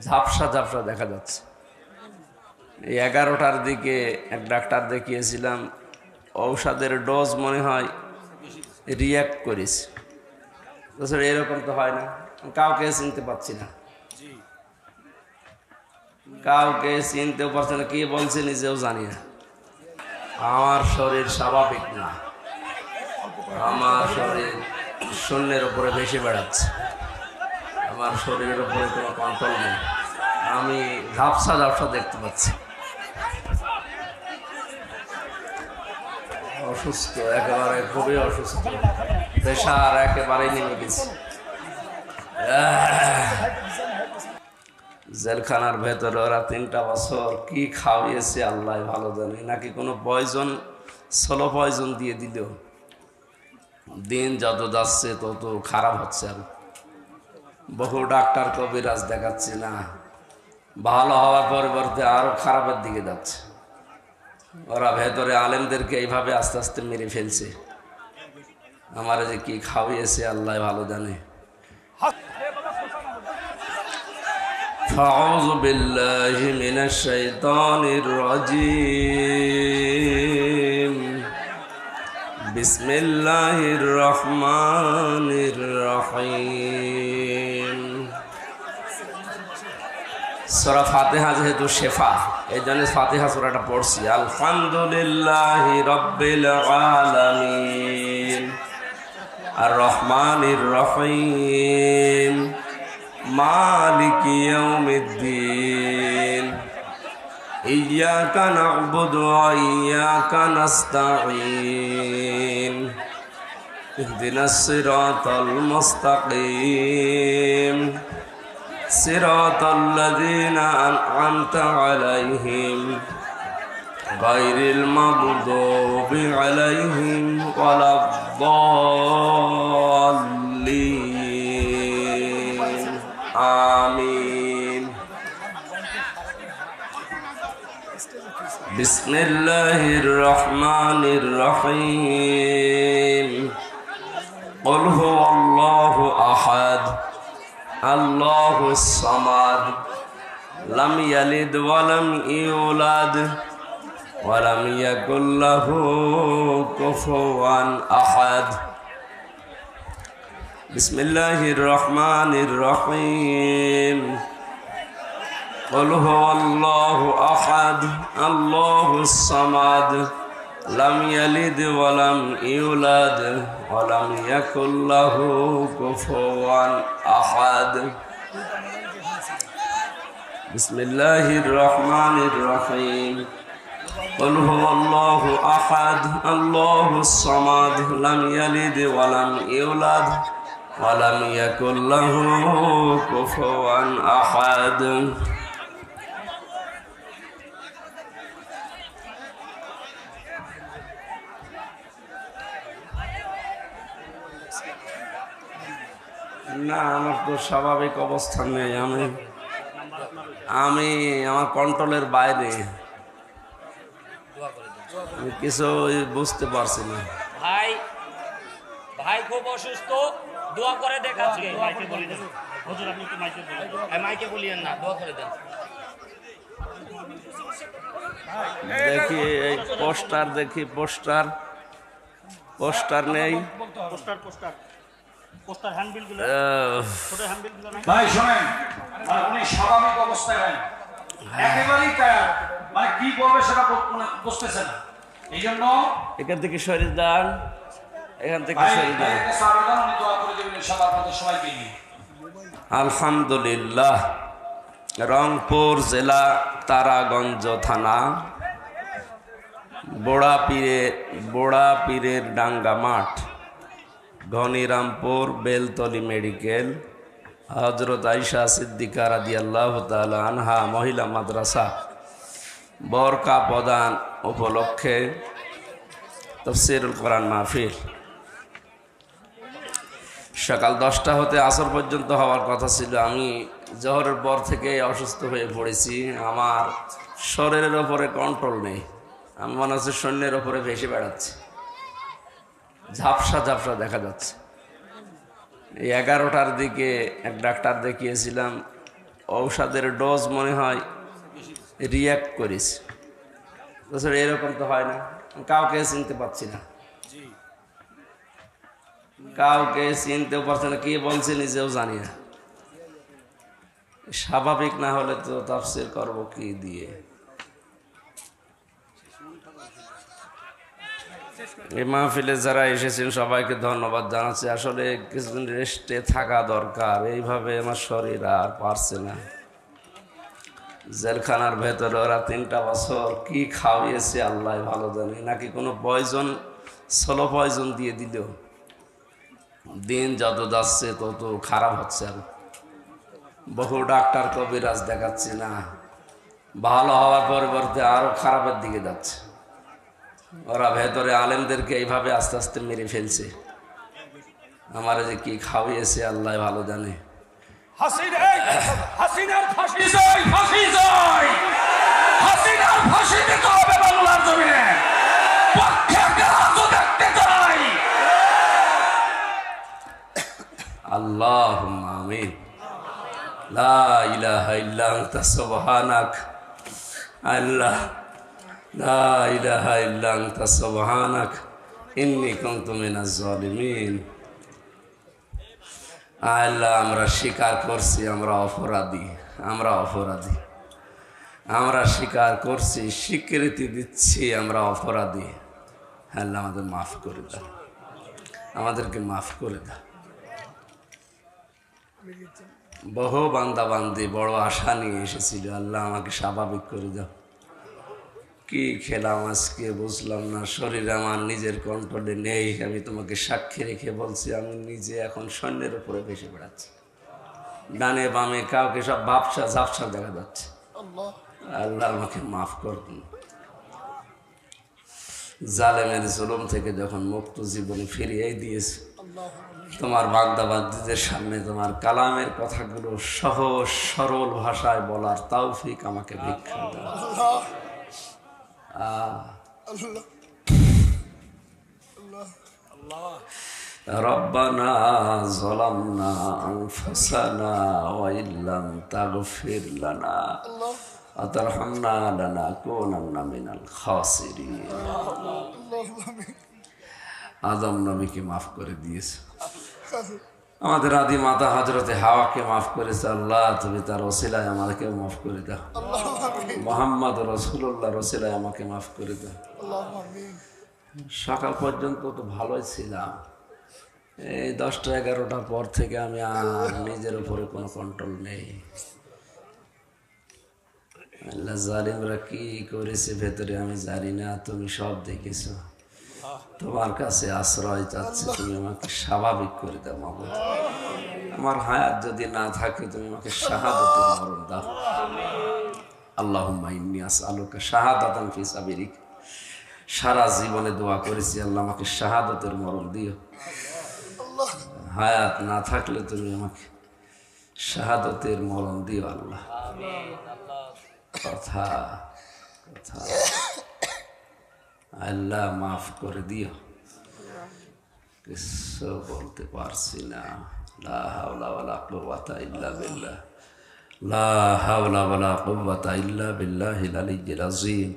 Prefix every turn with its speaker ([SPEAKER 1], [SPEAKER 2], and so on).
[SPEAKER 1] ঝাপসা ঝাপসা দেখা যাচ্ছে। এই 11টার দিকে এক ডাক্তার দেখিয়েছিলাম, ঔষধের ডোজ মনে হয় রিয়াক্ট করেছে। এরকম তো হয় না, কাউকে চিনতে পারছি না, কাউকে চিনতেও পারছি না, কি বলছে নিজেও জানি না। আমার শরীর স্বাভাবিক না, আমার শরীর শূন্যের উপরে ভেসে বেড়াচ্ছে, আমার শরীরের উপরে কোনো কন্ট্রোল নেই, আমি ঝাপসা ঝাপসা দেখতে পাচ্ছি। অসুস্থ, একেবারে খুবই অসুস্থ, প্রেশার একেবারেই নেমে গেছে। জেলখানার ভেতরে ওরা 3টা বছর কি খাওয়িয়েছে আল্লাহ ভালো জানে, নাকি কোনো পয়জন, স্লো পয়জন দিয়ে দিল। দিন যত যাচ্ছে তত খারাপ হচ্ছে। আর বহু ডাক্তার কবিরাজ দেখাচ্ছি না, ভালো হওয়ার পরিবর্তে আরো খারাপের দিকে যাচ্ছে। ওরা ভেতরে আলেমদেরকে এইভাবে আস্তে আস্তে মেরে ফেলছে। আমার যে কি খাওয়িয়েছে আল্লাহ ভালো জানে। আউযু বিল্লাহি মিনাশ শাইতানির রাজীম। বিসমিল্লাহির রহমানির রহিম। সূরা ফাতিহা যেহেতু শেফা, এই জন্য ফাতিহা সূরাটা পড়ছি। আলহামদুলিল্লাহি রাব্বিল আলামিন আর রহমানির রহিম মালিকি ইয়াউমিদ্দিন ইয়্যাকা না'বুদু ওয়া ইয়্যাকা নাস্তাঈন ইহদিনাস সিরাতাল মুস্তাকিম সিরাতাল লাযীনা আন'আমতা আলাইহিম গায়রিল মাগদুবি আলাইহিম ওয়ালাদ-দাল্লিন। আমিন। বিসমিল্লাহির রহমানির রহিম। কুল হুয়াল্লাহু আহাদ আল্লাহুস সামাদ লাম ইয়ালিদ ওয়া লাম ইউলাদ ওয়া লাম ইয়াকুল লাহু কুফুওয়ান আহাদ। বিসমিল্লাহির রহমানির রহিম। কুল হুয়াল্লাহু আহাদ আল্লাহুস সামাদ লাম ইয়ালিদ ওয়া লাম ইউলাদ ওয়া লাম ইয়াকুল লাহু কুফুওয়ান আহাদ। বিসমিল্লাহির রহমানির রহিম। কুল হুয়াল্লাহু আহাদ আল্লাহুস সামাদ লাম ইয়ালিদ ওয়া লাম ইউলাদ ওয়া লাম ইয়াকুল লাহু কুফুওয়ান আহাদ। না, আমার তো স্বাভাবিক অবস্থান নেই, আমি আমার কন্ট্রোলের বাইরে, আমি কিছু বুঝতে পারছি না।
[SPEAKER 2] ভাই ভাই খুব অসুস্থ, দোয়া করে দেখাচ্ছি। মাইকে বলি দেন হুজুর, আপনি একটু মাইকে বলেন। মাইকে বলিয়েন না, দোয়া করে দেন।
[SPEAKER 1] দেখি এই পোস্টার, দেখি পোস্টার, পোস্টার নেই।
[SPEAKER 2] পোস্টার পোস্টার পোস্টার হ্যান্ডবিলগুলো, ছোট হ্যান্ডবিলগুলো না।
[SPEAKER 3] ভাই শুনেন, মানে উনি স্বাভাবিক অবস্থায় নেন, একেবারেই মানে কি বলবে সেটা বুঝতেছে না। এই জন্য
[SPEAKER 1] এখান থেকে শরীর দান, এখান থেকে শরীর দান।
[SPEAKER 3] উনি দোয়া করে দেবেন ইনশাআল্লাহ আপনাদের সবাইকে নিয়ে।
[SPEAKER 1] আলহামদুলিল্লাহ। রংপুর জেলা তারাগঞ্জ থানা বোড়া পীরের ডাঙ্গা মাঠ, ঘনিরামপুর বেলতলি মেডিকেল, হযরত আয়েশা সিদ্দিকা রাদিয়াল্লাহু তাআলা আনহা মহিলা মাদ্রাসা বরকা প্রদান উপলক্ষে তাফসীরুল কোরআন মাহফিল। সকাল 10টা হতে আসর পর্যন্ত হওয়ার কথা ছিল। আমি জোহরের পর থেকে অসুস্থ হয়ে পড়েছি, আমার শরীরের ওপরে কন্ট্রোল নেই, আমি মনে হচ্ছে শূন্যের ওপরে ভেসে বেড়াচ্ছি, ঝাপসা ঝাপসা দেখা যাচ্ছে। এই 11টার দিকে এক ডাক্তার দেখিয়েছিলাম, ঔষধের ডোজ মনে হয় রিয়াক্ট করেছে। তাছাড়া এরকম তো হয় না, কাউকে চিনতে পারছি না, কাউকে চিনতেও পারছি না, কি বলছে নিজেও জানি না। স্বাভাবিক না হলে তো তাফসীর করব কি দিয়ে? এই মাহফিলে যারা এসেছেন সবাইকে ধন্যবাদ জানাচ্ছি। আসলে কিছুদিন রেস্টে থাকা দরকার, এইভাবে আমার শরীর আর পারছে না। জেলখানার ভেতরে ওরা 3টা বছর কি খাওয়িয়েছে আল্লাহ ভালো জানে, নাকি কোনো পয়জন, স্লো পয়জন দিয়ে দিল। দিন যত যাচ্ছে তত খারাপ হচ্ছে। আর বহু ডাক্তার কবিরাজ দেখাচ্ছি না, ভালো হওয়ার পরিবর্তে আরো খারাপের দিকে যাচ্ছে। ওরা ভেতরে আলেমদেরকে এইভাবে আস্তে আস্তে মেরে ফেলছে। আমার যে কি খাওয়িয়েছে আল্লাহ ভালো জানে।
[SPEAKER 3] হাসিনার ফাঁসি চাই, ফাঁসি চাই, হাসিনার ফাঁসি দিতে হবে বাংলার জমিনে। পক্ষে কাজও দেখতে চাই।
[SPEAKER 1] আল্লাহুম্মা আমিন। লা ইলাহা ইল্লা আনতা সুবহানাক। আল্লাহ, লা ইলাহা ইল্লা আনতা সুবহানাক ইন্নী কুনতু মিনাজ জালিমিন। আল্লাহ, আমরা স্বীকার করছি আমরা অপরাধী, আমরা অপরাধী, আমরা স্বীকার করছি, স্বীকৃতি দিচ্ছি আমরা অপরাধী। আল্লাহ আমাদের মাফ করে দাও, আমাদেরকে মাফ করে দাও। বহু বান্দা বান্দি বড় আশা নিয়ে এসেছিল, আল্লাহ আমাকে স্বাভাবিক করে দাও। কি খেলাম আজকে বুঝলাম না, শরীর আমার নিজের কন্ট্রোলে নেই। আমি তোমাকে সাক্ষী রেখে বলছি, আমি নিজে এখন সৈন্যের উপরে ভেসে বেড়াচ্ছি। ডানে বামে কাউকে সব ভাবসা ঝাপসা দেখা যাচ্ছে। আল্লাহ আমাকে মাফ করুন। জালেমের জুলুম থেকে যখন মুক্ত জীবনে ফিরিয়ে দিয়েছে, তোমার বান্দা বান্দীদের সামনে তোমার কালামের কথাগুলো সহজ সরল ভাষায় বলার তৌফিক আমাকে ভিক্ষা দাও। রব্বানা যালামনা আনফুসানা ওয়া ইল্লাম তাগফির লানা ওয়া তারহামনা লানাকুনান্না মিনাল খাসিরিন। আদম নবীকে মাফ করে দিয়েছে, আমাদের আদি মাতা হযরতে হাওয়াকে মাফ করেছে। আল্লাহ, তুমি তার ওসিলায় আমাদেরকেও মাফ করে দাও। মুহাম্মদ রাসূলুল্লাহর ওসিলায় আমাকে মাফ করে দাও। সকাল পর্যন্ত তো ভালোই ছিলাম, এই 10টা 11টার পর থেকে আমি আর নিজের উপরে কোনো কন্ট্রোল নেই। আল্লাহ, জালিমরা কি করেছে ভেতরে আমি জানি না, তুমি সব দেখেছো। তোমার কাছে আশ্রয় চাচ্ছি, তুমি আমাকে স্বাভাবিক করে দাও মাবুদ। আমার হায়াত যদি না থাকে তুমি আমাকে শাহাদাতের মরণ দাও। আল্লাহুম্মা ইন্নী আসআলুকা শাহাদাতান ফি সাবিলিক। সারা জীবনে দোয়া করেছি, আল্লাহ আমাকে শাহাদাতের মরণ দিও। হায়াত না থাকলে তুমি আমাকে শাহাদাতের মরণ দিও আল্লাহ। কথা কথা আল্লাহ মাফ করে দিও, কিছু বলতে পারছি না। লা হাওলা ওয়ালা কুওয়াতা ইল্লা বিল্লাহ, লা হাওলা ওয়ালা কুওয়াতা ইল্লা বিল্লাহিল আলিয়্যিল আযীম।